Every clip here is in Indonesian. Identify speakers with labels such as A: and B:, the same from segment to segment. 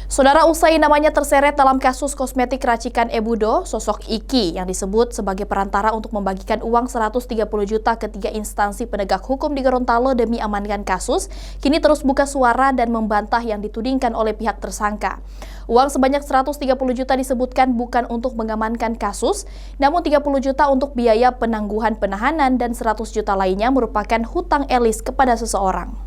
A: Saudara, usai namanya terseret dalam kasus kosmetik racikan Ebudo, sosok Iki yang disebut sebagai perantara untuk membagikan uang 130 juta ke 3 instansi penegak hukum di Gorontalo demi amankan kasus, kini terus buka suara dan membantah yang ditudingkan oleh pihak tersangka. Uang sebanyak 130 juta disebutkan bukan untuk mengamankan kasus, namun 30 juta untuk biaya penangguhan penahanan dan 100 juta lainnya merupakan hutang Elis kepada seseorang.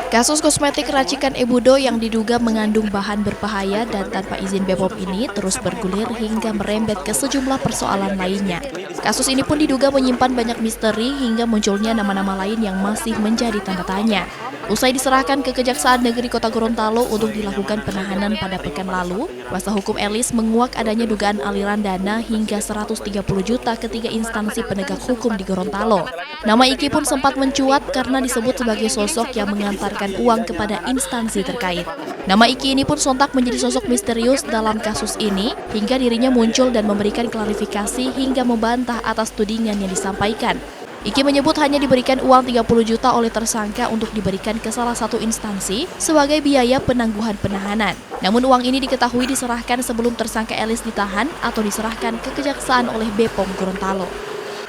A: Kasus kosmetik racikan Ebudo yang diduga mengandung bahan berbahaya dan tanpa izin BPOM ini terus bergulir hingga merembet ke sejumlah persoalan lainnya. Kasus ini pun diduga menyimpan banyak misteri hingga munculnya nama-nama lain yang masih menjadi tanda tanya. Usai diserahkan ke Kejaksaan Negeri Kota Gorontalo untuk dilakukan penahanan pada pekan lalu, kuasa hukum Elis menguak adanya dugaan aliran dana hingga 130 juta ke 3 instansi penegak hukum di Gorontalo. Nama Iki pun sempat mencuat karena disebut sebagai sosok yang mengantarkan uang kepada instansi terkait. Nama Iki ini pun sontak menjadi sosok misterius dalam kasus ini hingga dirinya muncul dan memberikan klarifikasi hingga membantah atas tudingan yang disampaikan. Iki menyebut hanya diberikan uang 30 juta oleh tersangka untuk diberikan ke salah satu instansi sebagai biaya penangguhan penahanan. Namun uang ini diketahui diserahkan sebelum tersangka Elis ditahan atau diserahkan ke Kejaksaan oleh BPOM Gorontalo.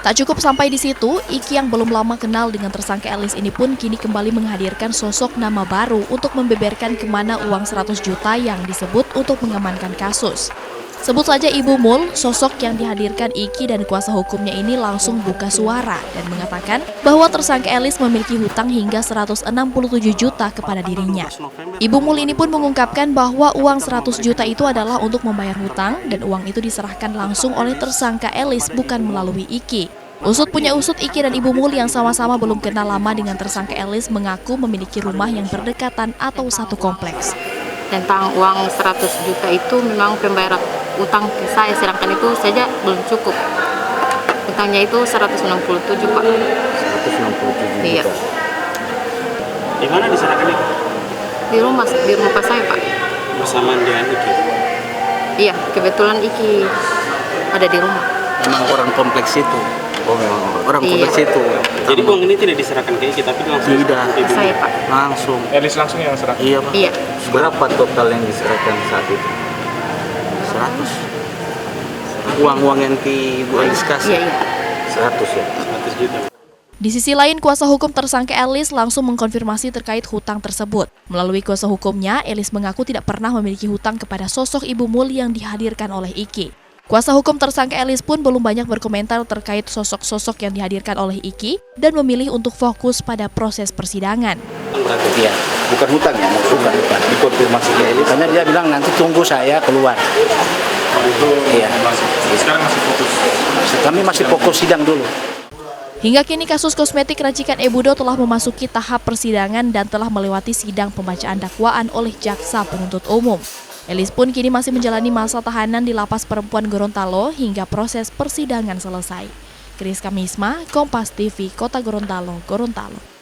A: Tak cukup sampai di situ, Iki yang belum lama kenal dengan tersangka Elis ini pun kini kembali menghadirkan sosok nama baru untuk membeberkan kemana uang 100 juta yang disebut untuk mengamankan kasus. Sebut saja Ibu Mul, sosok yang dihadirkan Iki dan kuasa hukumnya ini langsung buka suara dan mengatakan bahwa tersangka Elis memiliki hutang hingga 167 juta kepada dirinya. Ibu Mul ini pun mengungkapkan bahwa uang 100 juta itu adalah untuk membayar hutang dan uang itu diserahkan langsung oleh tersangka Elis bukan melalui Iki. Usut punya usut, Iki dan Ibu Mul yang sama-sama belum kenal lama dengan tersangka Elis mengaku memiliki rumah yang berdekatan atau satu kompleks.
B: Tentang uang 100 juta itu memang pembayaran utang ke saya, sedangkan itu saja belum cukup. Utangnya itu 167 Pak. 167
C: Iya.
B: juta.
C: Di mana diserahkan itu?
B: Di rumah saya Pak.
C: Bersamaan dengan Iki?
B: Iya, kebetulan Iki ada di rumah.
D: Memang orang kompleks itu. Oh, memang orang kompleks itu.
C: Jadi uang ini tidak diserahkan ke Iki, tapi langsung
D: tidak.
B: Saya Pak.
D: Langsung.
E: Elis langsung yang serahkan?
D: Iya Pak.
B: Iya.
D: Berapa total yang diserahkan saat itu? 100. Uang-uang yang Ibu Elis kasih?
B: Iya.
D: 100 ya?
C: 100 juta.
A: Di sisi lain, kuasa hukum tersangka Elis langsung mengkonfirmasi terkait hutang tersebut. Melalui kuasa hukumnya, Elis mengaku tidak pernah memiliki hutang kepada sosok Ibu Mul yang dihadirkan oleh Iki. Kuasa hukum tersangka Elis pun belum banyak berkomentar terkait sosok-sosok yang dihadirkan oleh Iki dan memilih untuk fokus pada proses persidangan.
D: Berarti dia bukan hutang ya, bukan hutang. Dikonfirmasi ke Elis. Karena dia bilang nanti tunggu saya keluar.
E: Itu
D: iya.
E: Sekarang masih fokus?
D: Kami masih fokus sidang dulu.
A: Hingga kini kasus kosmetik racikan Ebudo telah memasuki tahap persidangan dan telah melewati sidang pembacaan dakwaan oleh jaksa penuntut umum. Elis pun kini masih menjalani masa tahanan di Lapas Perempuan Gorontalo hingga proses persidangan selesai. Kris Kamisma, Kompas TV, Kota Gorontalo, Gorontalo.